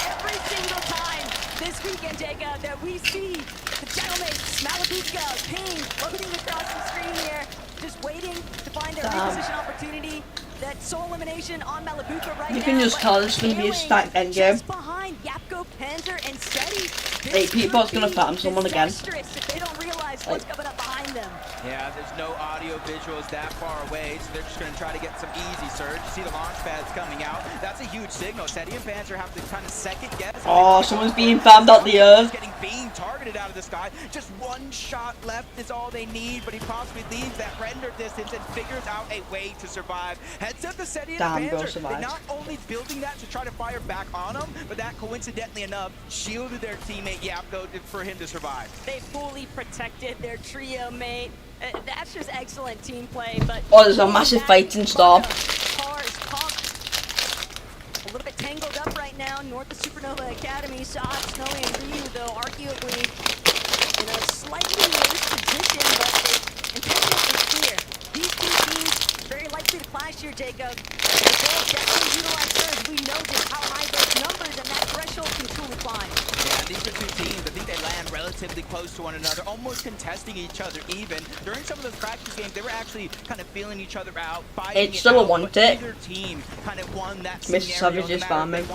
every single time this weekend, Jacob, that we see the Gentlemakes, Malabuka, Ping, loading across the screen here, just waiting to find their reposition opportunity. That sole elimination on Malabuka right now. You can just tell it's going to be a stacked endgame. Just behind Yapko, Panzer, and Steady. Hey, people's going to farm someone again. If they don't realize what's coming up behind them. Yeah, there's no audio visuals that far away, so they're just going to try to get some easy surge. You see the launch pads coming out. That's a huge signal. Steady and Panzer have to kind of second guess. Oh, someone's being farmed out the earth. Getting beam targeted out of the sky. Just one shot left is all they need, but he possibly leaves that render distance and figures out a way to survive. Heads up to Steady and Panzer. They're not only building that to try to fire back on him, but that coincidentally enough shielded their teammate Yapko for him to survive. They fully protected their trio mate. That's just excellent team play, but oh, there's a massive fighting storm. Cars pumped. A little bit tangled up right now north of Supernova Academy. Saad, Snowy, and Ryu, though, arguably in a slightly worse position, but the intention is clear. These 2 teams very likely to clash here, Jacob. If they'll definitely utilize Surge, we know just how high those numbers and that threshold can truly climb. Yeah, these are 2 teams. I think they land relatively close to one another, almost contesting each other even. During some of those practice games, they were actually kind of feeling each other out, fighting it's still a one-tick. Either team kind of won that Mr. scenario, Savage is no farming.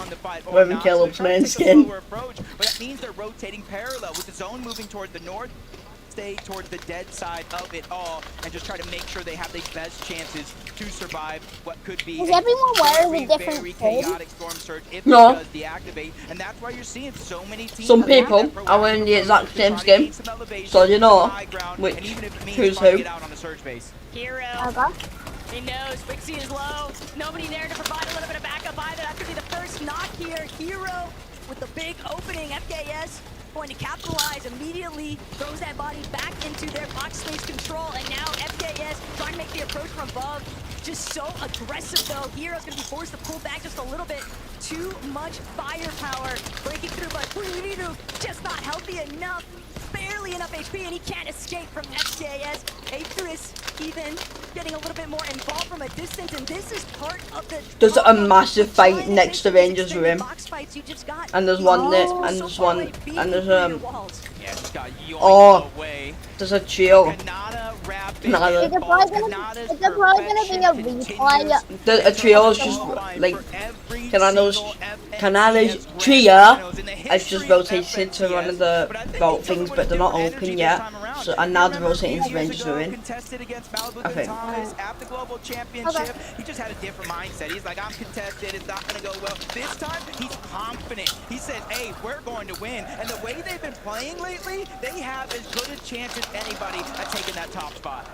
Women Caleb's main skin. Approach, but that means they're rotating parallel with the zone moving toward the north. stay towards the dead side of it all and just try to make sure they have the best chances to survive what could be Is everyone wearing a different very code? chaotic storm surge if No. it does deactivate, and that's why you're seeing so many teams. Some people are wearing the exact same skin, so you know which who's who. Hero. He knows Wixie is low. Nobody there to provide a little bit of backup either. That could be the first knock here. Hero with the big opening. FKS going to capitalize immediately. Throws that body back into their box space control. And now FKS trying to make the approach from above. Just so aggressive though. Hero's going to be forced to pull back just a little bit. Too much firepower breaking through, but Pulividu just not healthy enough. Barely enough HP, and he can't escape from FKS. Aetherus even getting a little bit more involved from a distance, and this is part of the. There's a massive fight next to Rangers room, and there's one there, and there's one, and there's oh, there's a trio. Is it probably gonna be a replay? A trio is just like Canada's trio has just rotated to one of the vault things, but they're not open yet. So and now they're rotating to Rangers Ruin. I think. At the global championship, he just had a different mindset. He's like, I'm contested, it's not gonna go well. This time, he's confident. He said, hey, we're going to win. And the way they've been playing lately, they have as good a chance as anybody at taking that top spot.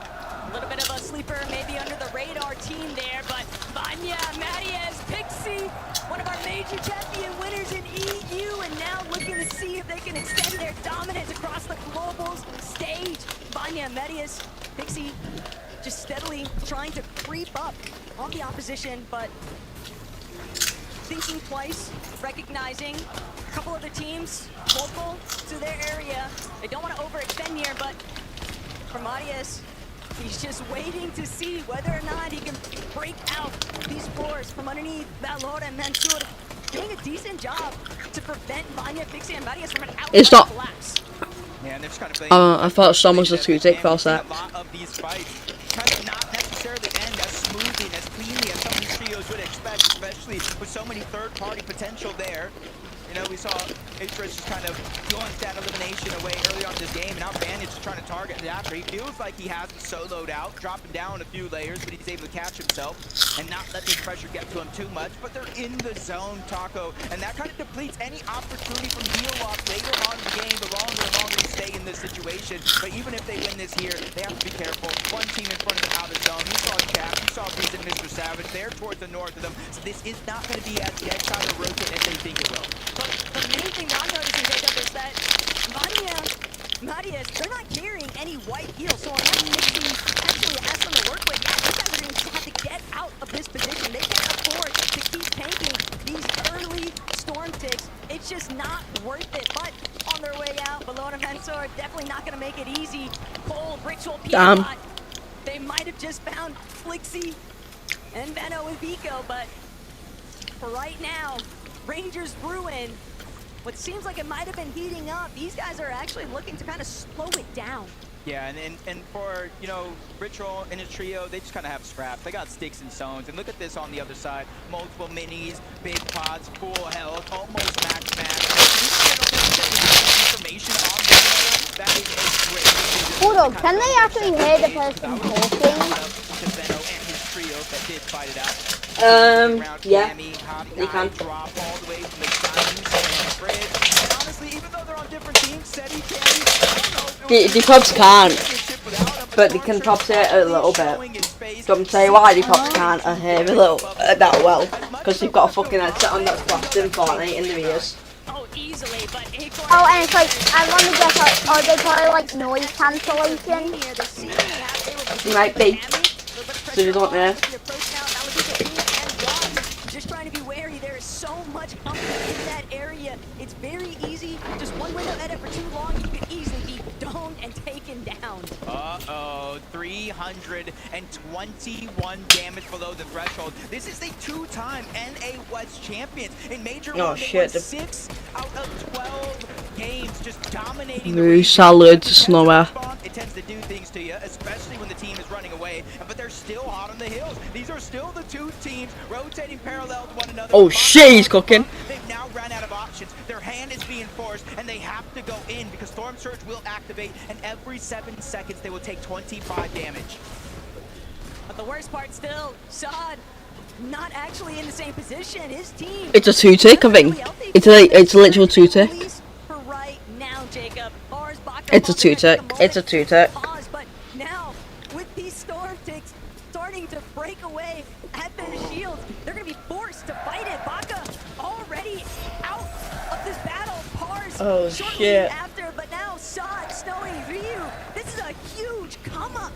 A little bit of a sleeper, maybe under the radar team there, but Vanya, Mariez, Pixie, one of our major champion winners in EU, and now looking to see if they can extend their dominance across the globals stage. Vanya, Mariez, Pixie, just steadily trying to creep up on the opposition, but thinking twice, recognizing a couple other teams local to their area. They don't want to overextend here, but for Mariez, he's just waiting to see whether or not he can break out these floors from underneath Valor and Mansour, doing a decent job to prevent Vanya, Pixie, and Mariez from an outright collapse. Yeah, and they're just kind of I thought someone was a 2-take for that. A lot of these fights kind of not necessarily end as smoothly and as cleanly as some of these trios would expect, especially with so many third-party potential there. You know, we saw Aetherus just kind of going that elimination away early on in this game, and now Vantage is trying to target it after. He feels like he has soloed out, dropping down a few layers, but he's able to catch himself and not let the pressure get to him too much. But they're in the zone, Taco, and that kind of depletes any opportunity from heal loss later on in the game, the longer and longer you stay in this situation. But even if they win this here, they have to be careful. One team in front of them out of zone. You saw Cap, you saw Breeze and Mr. Savage. They're towards the north of them, so this is not going to be as dead side or rotate as they think it will. The main thing that I'm noticing, Jacob, is that Mariez, they're not carrying any white heals, so unless Nixie actually has some to work with, yeah, these guys are going to have to get out of this position. They can't afford to keep tanking these early storm ticks. It's just not worth it, but on their way out, Valor and Mansour definitely not going to make it easy. Cold, Ritual, Piedmont, they might have just found Flixie and Benno and Vico, but for right now, Rangers Ruin, what seems like it might have been heating up, these guys are actually looking to kind of slow it down. Yeah, and for, you know, Ritual and his trio, they just kind of have scraps. They got sticks and stones. And look at this on the other side. Multiple minis, big pots, full health, almost max match. Information on the that is a great decision. Hold on, can they actually hear the person talking? Yeah, they can. They probably can't, but they can probably say it a little bit. Don't tell you why they probably can't hear a little that well, because they've got a fucking headset on that's blasting Fortnite in their ears. Oh, easily, but oh, and it's like, I want to guess, are they probably like noise cancellation? They might be, so you don't know. Just trying to be wary, there is so much company in that area. It's very easy, just one window edit for too long, you could easily be domed and taken down. Uh-oh, 321 damage below the threshold. This is a two-time NA West champion. In Major One, they won 6 out of 12 games, just dominating the solid Snower. It tends to do things to you, especially when the team is running away, but they're still hot on the hills. These are still the two teams rotating parallel to one another. Oh shit, he's cooking. They've now run out of options. Their hand is being forced, and they have to go in because Storm Surge will activate activate, and every 7 seconds they will take 25 damage. But the worst part still, Shad not actually in the same position. His team. It's a 2-tick, I think. It's a literal 2-tick. For right now, Jacob. It's a 2-tick. It's a 2-tick. But now, with these storm ticks starting to break away at their shields, they're going to be forced to fight it. Baka already out of this battle. Pars shortly after, but now Shad, Snowy, Ryu. This is a huge come up.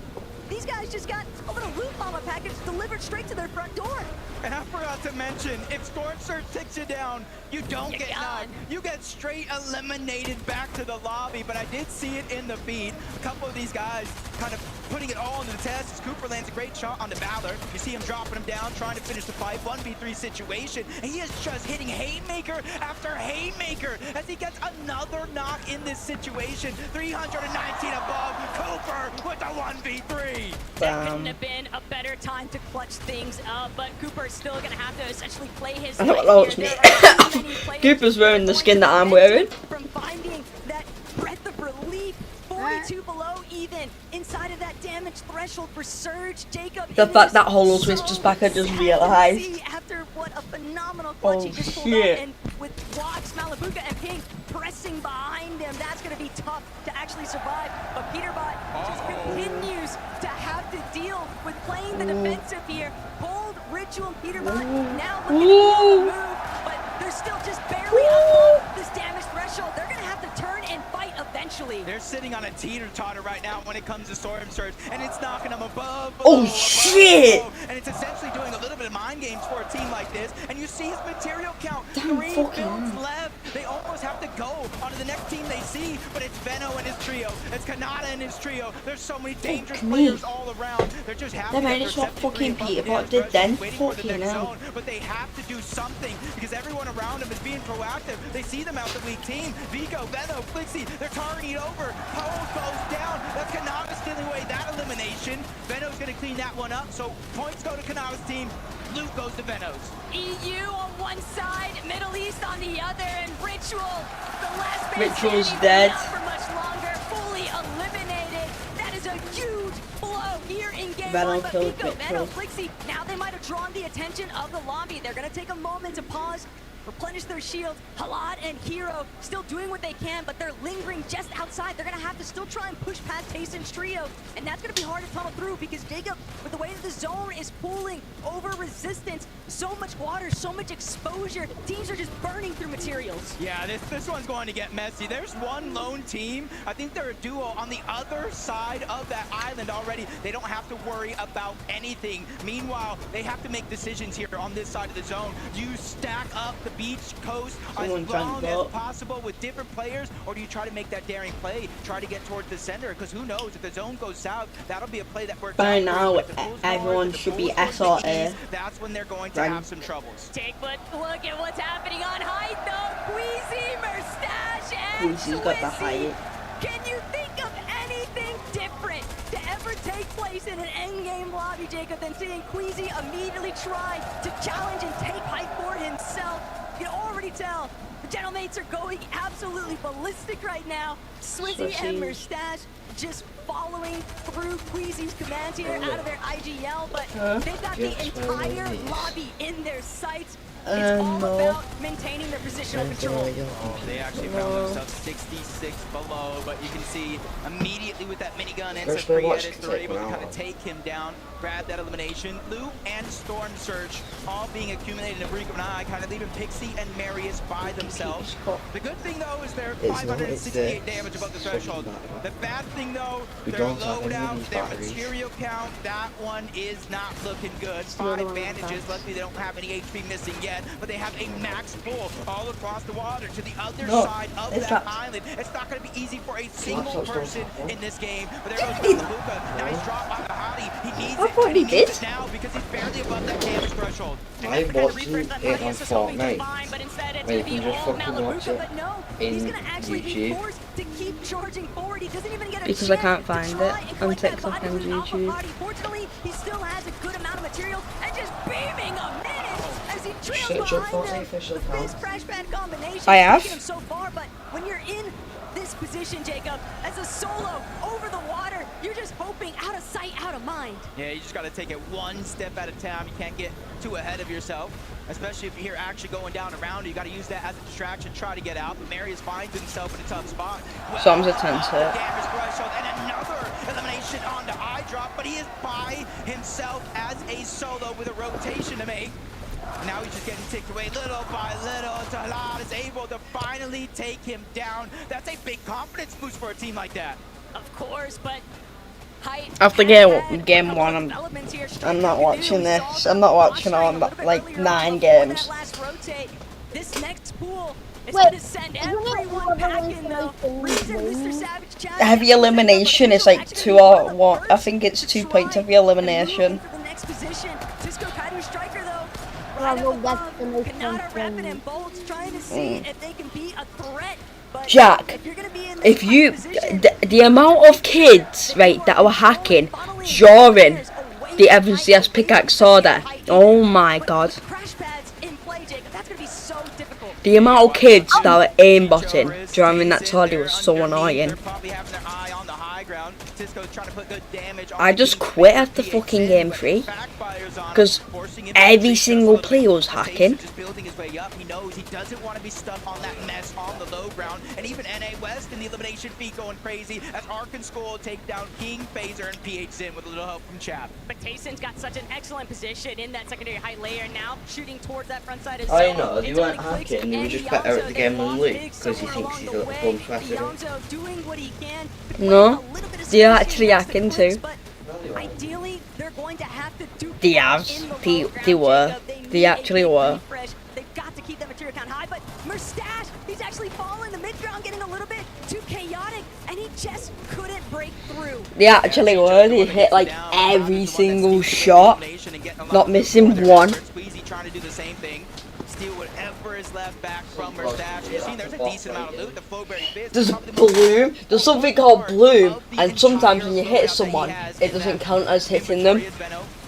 These guys just got a little loot bomber package delivered straight to their front door. And I forgot to mention, if Storm Surge takes you down, you don't get knocked. You get straight eliminated back to the lobby, but I did see it in the feed. A couple of these guys kind of putting it all into the test as Cooper lands a great shot on the Valor. You see him dropping him down, trying to finish the fight. 1v3 situation, and he is just hitting haymaker after haymaker as he gets another knock in this situation. 319 above, Cooper with the 1v3. That couldn't have been a better time to clutch things up, but Cooper's still going to have to essentially play his life here. Cooper's wearing the skin that I'm wearing. From finding that breath of relief, 42 below even, inside of that damage threshold for Surge. Jacob, The fact that Hollow Twist just back, I just realised. after what a phenomenal clutch he just pulled out, and with Wox, Malabuka, and Ping pressing behind him, that's going to be tough to actually survive. But Peterbot just continues to have to deal with playing the defensive here. Cold, Ritual, and Peterbot now looking to move, but they're still just barely above this damage threshold. They're going to have to turn and fight eventually. They're sitting on a teeter-totter right now when it comes to Storm Surge, and it's knocking them above. Oh shit! And it's essentially doing a little bit of mind games for a team like this. And you see his material count. 3 builds left. They almost have to go onto the next team they see, but it's Veno and his trio. It's Kanata and his trio. There's so many dangerous players all around. They're just happy that man, it's what fucking Peterbot did then. Fucking hell. But they have to do something because everyone around them is being proactive. They see them out the weak team. Vigo, Veno, Flixie, they're targeting over. Pole goes down. That's Kanata stealing away that elimination. Veno's going to clean that one up. So points go to Kanata's team. Loot goes to Veno's. EU on one side, Middle East on the other, and Ritual, the last man Ritual's standing, dead. not for much longer, fully eliminated. That is a huge blow here in game Veno one. But killed Vigo, Veno, Ritual. Flixie, now they might have drawn the attention of the lobby. They're going to take a moment to pause, replenish their shields. Halad and Hero still doing what they can, but they're lingering just outside. They're going to have to still try and push past Tayson's trio, and that's going to be hard to tunnel through because Jacob, with the way that the zone is pulling over resistance, so much water, so much exposure, teams are just burning through materials. Yeah, this one's going to get messy. There's one lone team. I think they're a duo on the other side of that island already. They don't have to worry about anything. Meanwhile, they have to make decisions here on this side of the zone. Do you stack up the beach coast as long as possible with different players, or do you try to make that daring play, try to get towards the center? Because who knows, if the zone goes south, that'll be a play that works By out. now, everyone should be SRA. That's when they're going to have some troubles. Take but look at what's happening on height though. Queasy, Merstache, and Queasy's got the height. Can you think of anything different to ever take place in an endgame lobby, Jacob, than seeing Queasy immediately try to challenge and take height for himself? You can already tell the Gentlemates are going absolutely ballistic right now. Swizzy and Merstache just following through Queasy's commands here out of their IGL, but they've got the entire lobby in their sights. It's all about maintaining their positional control. Oh, they actually found themselves 66 below, but you can see immediately with that minigun and Edis, they're able to kind of take him down, grab that elimination. Loot and Storm Surge all being accumulated in a blink of an eye, kind of leaving Pixie and Marius by themselves. The good thing though is they're 568 damage above the threshold. The bad thing though, their loadout, their material count, that one is not looking good. 5 bandages, luckily they don't have any HP missing yet. But they have a max pull all across the water to the other side of that island. It's not going to be easy for a single person in this game. But there goes Malabuka. Nice drop by the Hottie. He needs it. And he needs it now because he's barely above that damage threshold. I watched it on Fortnite. But instead it's Wait, going to be you just all fucking watch Malabuka. it But no, in he's going to actually be YouTube. forced to keep charging forward. He doesn't even get a Because I chance can't to find try it and on collect that TikTok body and with an alpha YouTube. party. Fortunately, he still has a good amount of materials and just beaming a minute as he trails Search up behind Fortnite him. official This account. crash pad combination I have. taking him so far, but when you're in this position, Jacob, as a solo over the water. You're just hoping out of sight, out of mind. Yeah, you just got to take it one step at a time. You can't get too ahead of yourself, especially if you hear action going down around you. You got to use that as a distraction, try to get out. But Marius finds himself in a tough spot. Sam's a 10 hit. Damage threshold, and another elimination on the eye drop, but he is by himself as a solo with a rotation to make. Now he's just getting ticked away little by little. Talal is able to finally take him down. That's a big confidence boost for a team like that. Of course, but after game 1, I'm not watching this. I'm not watching on like 9 games. This next pool is going to send everyone packing though. Mr. Savage Heavy elimination is like 2 or 1. I think it's 2 points heavy elimination. for the next position. Cisco Kaido Striker though. Kanata, Rapid, and Bolts trying to see if they can be a threat. But Jack, if you the amount of kids right that were hacking during the Evans CS pickaxe order, oh my god. The amount of kids that were aimbotting during that order was so annoying. I just quit after fucking game 3 because every single player was hacking. He knows he doesn't want to be stuck on that mess on the low ground, and even NA West in the elimination feed going crazy as Arkansas will take down King, Phaser, and PH Zin with a little help from Chap. But Tayson's got such an excellent position in that secondary height layer now, shooting towards that front side as I know, they weren't hacking, they were just better at the game than Luke because he thinks he's a bum president. No, they're actually hacking too. Ideally, they're going to have to do they were. They actually were. They've got to keep that material count high, but Merstash, he's actually falling the mid-ground, getting a little bit too chaotic, and he just couldn't break through. They actually were. They hit like every single shot, not missing one. Trying to do the same thing. Steal whatever is left back from Merstash. You've seen there's a decent amount of loot. The Flowberry Fist. There's Bloom. There's something called Bloom, and sometimes when you hit someone, it doesn't count as hitting them.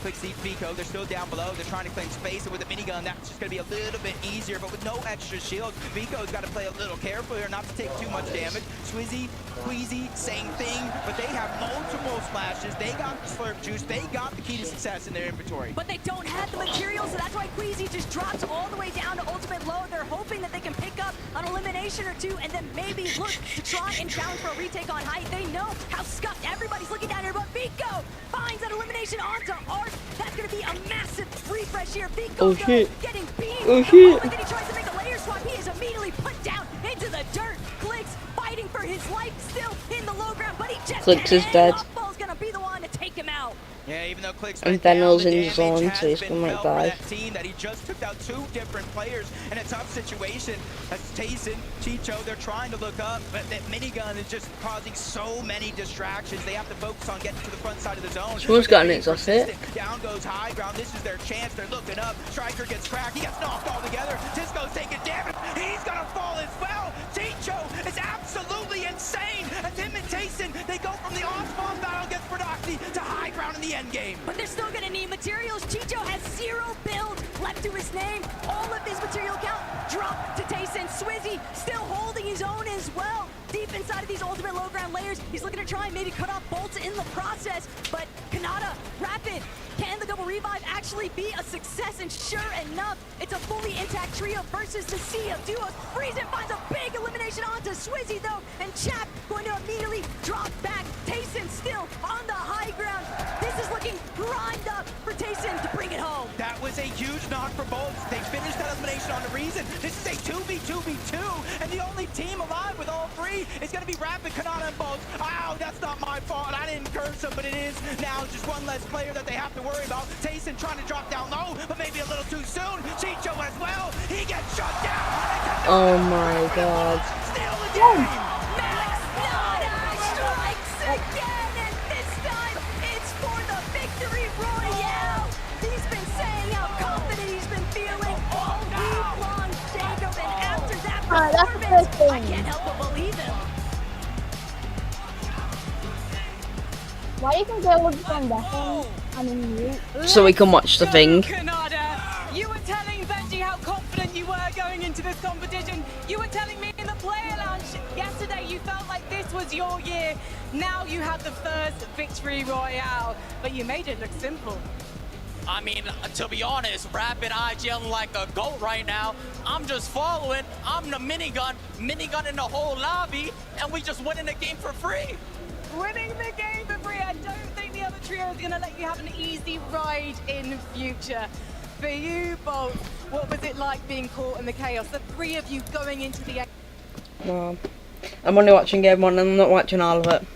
Quick see Pico, they're still down below. They're trying to claim space, and with a minigun, that's just going to be a little bit easier. But with no extra shield, Pico's got to play a little careful here not to take too much damage. Swizzy, Queasy, same thing, but they have multiple splashes. They got the slurp juice. They got the key to success in their inventory. But they don't have the materials, so that's why Queasy just drops all the way down to ultimate low. They're hoping that they can pick up an elimination or two, and then maybe look to try and challenge for a retake on height. They know how scuffed everybody's looking down here, but Pico finds that elimination onto Arc. That's going to be a massive refresh here. Pico getting beamed. Oh shit. The moment that he tries to make a layer swap, he is immediately put down into the dirt. Clicks fighting for his life, still in the low ground, but he just Clicks is dead. Ball's going to be the one to take him out. Yeah, even though Clicks And Daniel's in his zone, so he's gonna like die. Team that he just took out 2 different players in a tough situation. That's Tayson, Chicho, they're trying to look up, but that minigun is just causing so many distractions. They have to focus on getting to the front side of the zone. Someone's got an off it. Down goes high ground. This is their chance. They're looking up. Striker gets cracked. He gets knocked all together. Tisco's taking damage. He's gonna fall as well. Chicho is absolutely insane. As him and Tayson, they go from the off-ball battle against Brodoxy to high ground in the end game. But they're still going to need materials. Chicho has 0 build left to his name. All of his material count dropped to Tayson. Swizzy still holding his own as well. Deep inside of these ultimate low ground layers, he's looking to try and maybe cut off Bolts in the process. But Kanata, Rapid, can the double revive actually be a success? And sure enough, it's a fully intact trio versus the sea of duos. Friesen finds a big elimination onto Swizzy though, and Chap going to immediately drop back. Tayson still on the high ground. This is looking primed up for Tayson to bring it home. That was a huge knock for Bolts. They finished that elimination on the Reason. This is a 2v2v2, and the only team alive with all 3 is going to be Rapid, Kanata, and Bolts. Ow, that's not my fault. I didn't curse him, but it is now just one less player that they have to worry about. Tayson trying to drop down low, but maybe a little too soon. Chicho as well. He gets shut down. Oh my god. Still the game. Max Nada strikes again, and this time it's for the victory royale. He's been saying how confident he's been feeling all week long, Jacob, and after that performance, I can't help but believe him. Why do you think they would be on that? I mean, you. So we can watch the thing. Kanata, you were telling Benji how confident you were going into this competition. You were telling me in the player lounge yesterday you felt was your year. Now you have the first victory royale, but you made it look simple. I mean, to be honest, Rapid Eye yelling like a goat right now. I'm just following. I'm the minigun in the whole lobby, and we just winning the game for free. Winning the game for free. I don't think the other trio is going to let you have an easy ride in future. For you both, what was it like being caught in the chaos? The three of you going into the... Well, I'm only watching game one and I'm not watching all of it.